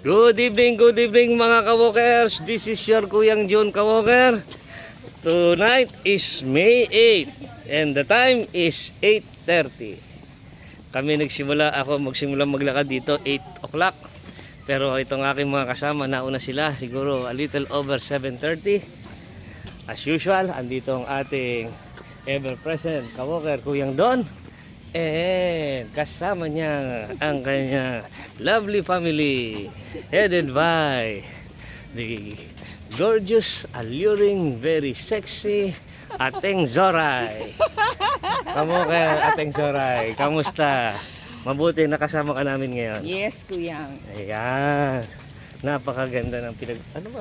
Good evening mga ka-walkers. This is your Kuyang John ka-walker. Tonight is May 8 and the time is 8:30. Kami ako magsimula maglakad dito 8 o'clock. Pero itong aking mga kasama, nauna sila siguro a little over 7:30. As usual, andito ang ating ever-present ka-walker Kuyang Don. And kasama niya ang kanya lovely family headed by the gorgeous, alluring, very sexy Ateng Zoray. Kamuka Ateng Zoray, kamusta? Mabuti nakasama ka namin ngayon. Yes, Kuyang. Ayan. Napakaganda ng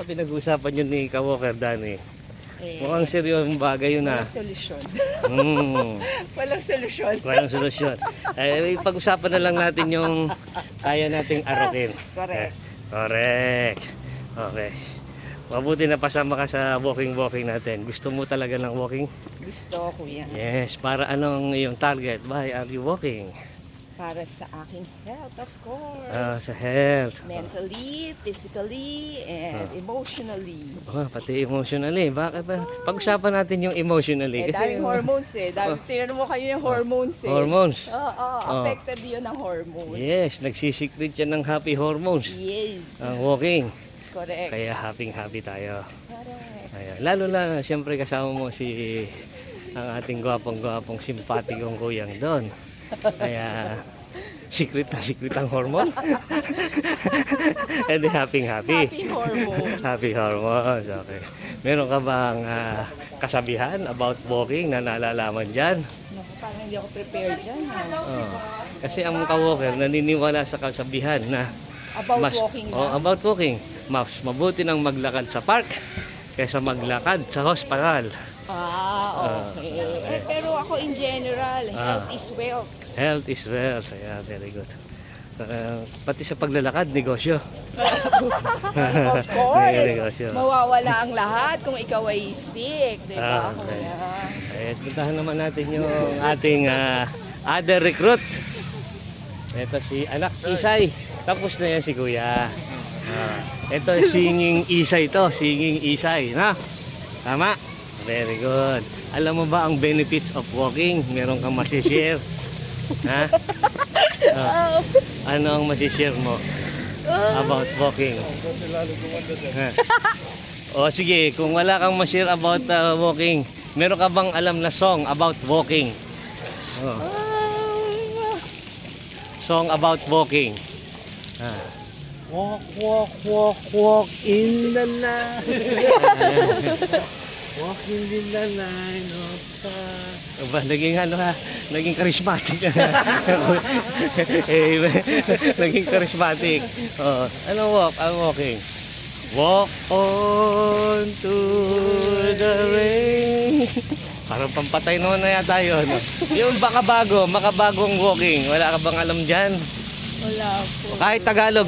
pinag-uusapan yun ni Ka-Walker Danny? Mukhang seryosong bagay yun Walang solusyon. Walang solusyon. Walang solusyon. Pag-usapan na lang natin yung kaya nating arokin. Correct. Correct. Okay. Mabuti na pasama ka sa walking natin. Gusto mo talaga ng walking? Gusto, Kuya. Yes. Para anong iyong target? Why are you walking? Para sa aking health, of course. Sa health. Mentally, physically, and emotionally. Pati emotionally. Bakit ba? Pag-usapan natin yung emotionally. Daming hormones eh. Tingnan mo kayo yung hormones eh. Hormones. Affected yun ng hormones. Yes, nagsisikret yan ng happy hormones. Yes. Ang walking. Correct. Kaya happy tayo. Correct. Ayan. Lalo na, siyempre kasama mo ang ating gwapong simpatikong Kuyang Don. Kaya secret ang hormone. And happy. Happy hormones. Happy hormones. Okay. Meron ka bang kasabihan about walking na nalalaman dyan? Naku, parang hindi ako prepared dyan. Kasi ang ka-walker naniniwala sa kasabihan na About walking na? About walking. Mas mabuti nang maglakad sa park kaysa maglakad sa hospital. Okay. Pero ako in general, health is wealth. Health is wealth. Yeah, very good. Pati sa paglalakad, negosyo. Of course. Negosyo. Mawawala ang lahat kung ikaw ay sick. Diba? Okay. Puntahan naman natin yung ating other recruit. Ito si anak Isay. Tapos na yan si Kuya. Ito singing Isay to. Singing Isay. Na? Tama? Very good. Alam mo ba ang benefits of walking? Meron kang masishare. Ha? Ano ang masishare mo about walking? Sige, kung wala kang ma-share about walking, meron ka bang alam na song about walking? Song about walking. Walk in the night. Walking in the line of fire. Naging charismatic. Naging charismatic. Ano walk? I'm walking. Walk on to the rain. Parang pampatay naman na yata yun. Yung makabagong walking. Wala ka bang alam dyan? Wala po. Kahit Tagalog.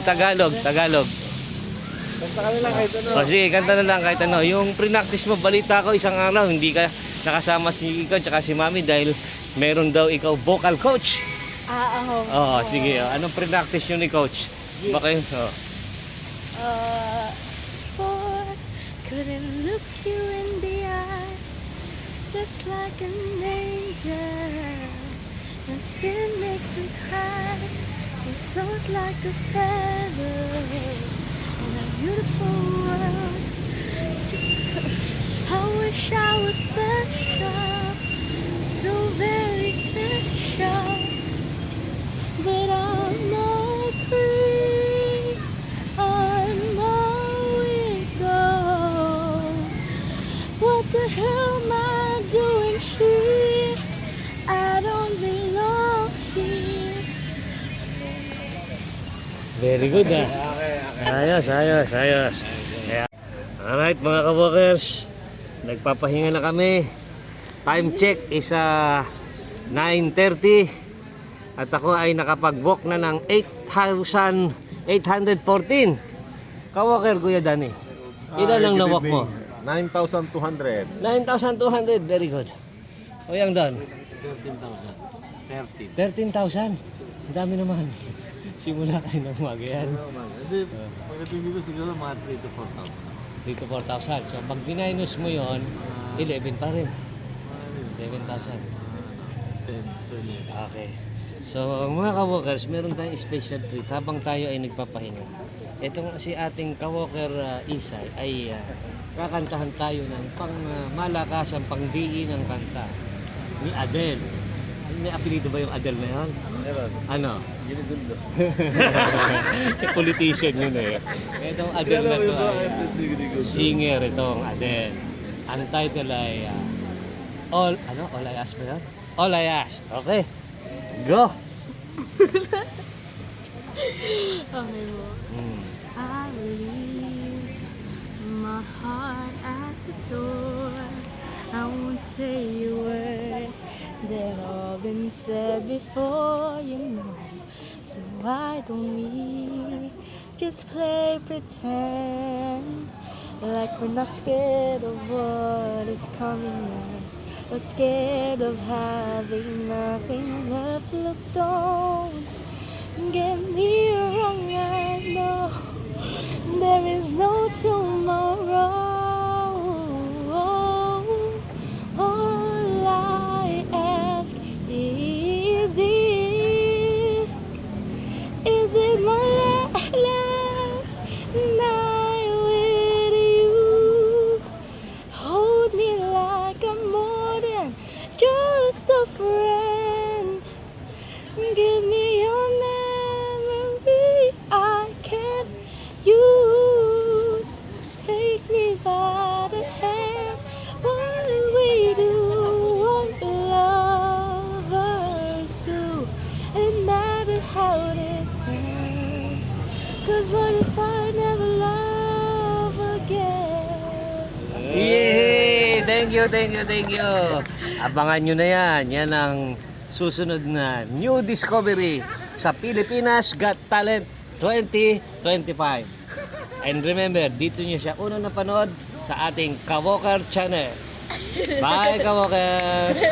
Kanta ka na lang kahit ano. Sige, kanta na lang kahit ano. Yung pre-practice mo, balita ko isang araw, hindi ka nakasama si ikaw tsaka si Mami dahil meron daw ikaw vocal coach. Sige. Anong pre-practice yun ni coach? Bakit? Couldn't look you in the eye, just like an angel. Your skin makes me cry, you float like a feather in a beautiful world. I wish I was special, so very special, but I'm not free, I'm all without. What the hell am I doing here? I don't belong here. Very good Ayos. Alright mga ka-walkers, nagpapahinga na kami. Time check is 9:30 at ako ay nakapag-walk na ng 8,814. Ka-walker Kuya Danny, ilan lang na-walk mo? 9,200. 9,200, very good. Kuyang Don? 13,000. 13,000. Ang dami naman. Simula kayo ng umaga yan. Hindi, pagdating dito siguro mga 3 to 4,000. Dito 4,000. So pag binaynos mo yon 11 pa rin. 11,000. 10, 20. Okay. So mga ka-walkers, meron tayong special treat habang tayo ay nagpapahinga. Itong si ating ka-walker Isay ay kakantahan tayo ng malakasang pangdiin ng kanta ni Adele. May apelido ba yung Adele na yan? Meron. Ano? Ginidundo. Politician yun eh. Itong Adele na to ay singer itong Adele. Ang title ay All I Ask ba yan? All I Ask. Okay. Go! Okay mo. I will leave my heart at the door. I won't say a word that all been said before, you know. So why don't we just play pretend like we're not scared of what is coming next, or scared of having nothing left. Look, don't get me wrong, I know there is no tomorrow. All I ask is if, is it my last night with you? Hold me like I'm more than just a friend. Give me your memory I can't use. Take me by the hand while we do what lovers do. It matter how this ends, 'cause what if I never love again? Yay! Thank you, thank you, thank you. Abangan nyo na yan. Yan ang susunod na new discovery sa Pilipinas Got Talent 2025. And remember, dito nyo siya unang napanood sa ating Ka-Walker channel. Bye, Ka-Walkers!